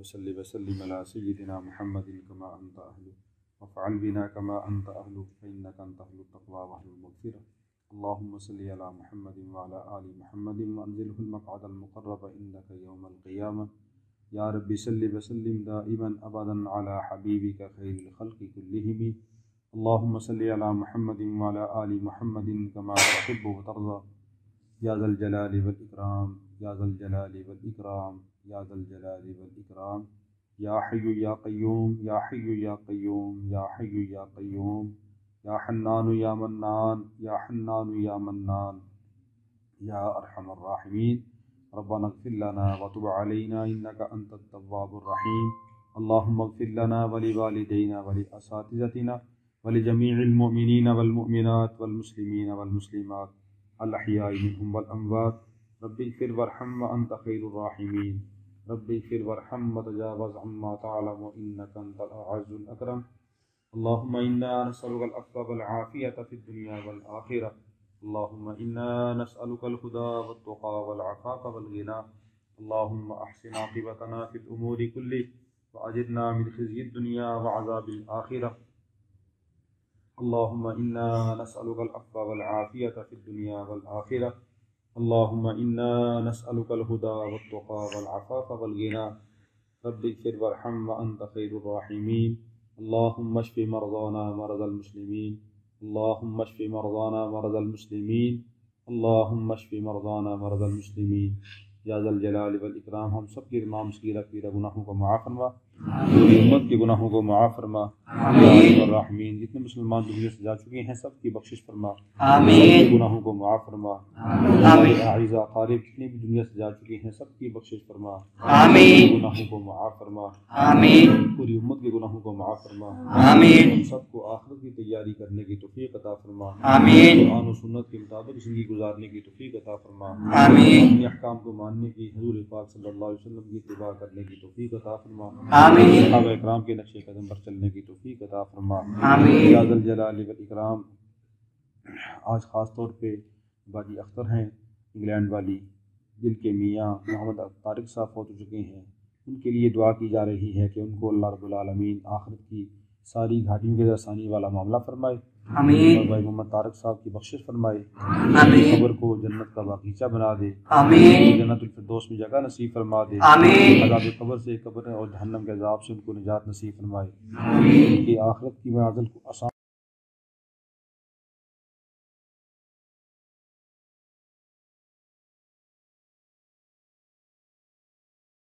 وصلی وسلم علی سیدنا محمد کما انت اہل وفعل بنا کما انت اہل فإنک انت اہل التقوی واہل المغفرہ اللہم صلی علی محمد وعلی آل محمد وانزلہ المقعد المقرب عندک یوم القیامہ یا رب صلی وسلم دائما ابدا علی حبیبک خیر الخلق کلہم اللہم صلی علی محمد وعلی آل محمد کما تحب وترضى یا ذا الجلال والاکرام یا ذا الجلال والاکرام یا ذا الجلال والاکرام یا حی یا قیوم یا حی یا قیوم یا حی یا قیوم یا حنان یا منان یا حنان یا منان یا ارحم الراحمین ربنا اغفر لنا وتب علینا انک انت التواب الرحیم اللہم اغفر لنا ولوالدینا ولاساتذتنا ولجمیع المؤمنین والمؤمنات والمسلمین والمسلمات الاحیاء منهم والاموات رب اغفر وارحم وانت خیر الراحمین رب اغفر وارحم وتجاوز عما تعلم انک انت الاعز الاکرم اللهم انا نسألك العفو والعافیة في الدنيا والآخرة اللهم انا نسألك الهدى والتقى والعفاف والغنى اللهم احسن عاقبتنا في الامور كلها واجرنا من خزي الدنيا وعذاب الآخرة اللهم انا نسألك العفو والعافية في الدنيا والآخرة اللهم انا نسألك الهدى والتقى والعفاف والغنى رب اغفر وارحم وانت خير الراحمين اللهم اشف مرضانا مرضى المسلمين اللهم اشف مرضانا مرضى المسلمين اللهم اشف مرضانا مرضى المسلمين یا ذا الجلال والاکرام ہم سب کی تمام صغیرہ کبیرہ گناہوں کو معاف فرما پوری امت کے گناہوں کو معاف فرما آمین الرحمین جتنے مسلمان دنیا سے جا چکے ہیں سب کی بخشش فرما آمین گناہوں کو معاف فرما آمین اعزاء اقارب جتنے بھی دنیا سے جا چکے ہیں سب کی بخشش فرما آمین گناہوں کو معاف فرما آمین پوری امت کے گناہوں کو معاف فرما آمین ہم سب کو آخرت کی تیاری کرنے کی توفیق عطا فرما آمین قرآن و سنت کے مطابق زندگی گزارنے کی توفیق عطا فرما آمین اپنے احکام کو ماننے کی حضور پاک صلی اللہ علیہ وسلم کی اتباع کرنے کی توفیق عطا فرما آمین صحابہ اکرام کے نقش قدم پر چلنے کی توفیق عطا فرما آمین یا ذا الجلال والاکرام آج خاص طور پہ باجی اختر ہیں انگلینڈ والی جن کے میاں محمد طارق صاحب فوت ہو چکے ہیں ان کے لیے دعا کی جا رہی ہے کہ ان کو اللہ رب العالمین آخرت کی ساری گھاٹیوں کے آسانی والا معاملہ فرمائے آمین اور بھائی محمد طارق صاحب کی بخشش فرمائے آمین قبر کو جنت کا باغیچہ بنا دے آمین جنت الفردوس میں جگہ نصیب فرما دے آمین عذاب قبر سے قبر اور جہنم کے عذاب سے ان کو نجات نصیب فرمائے آمین کہ آخرت کی منازل کو آسان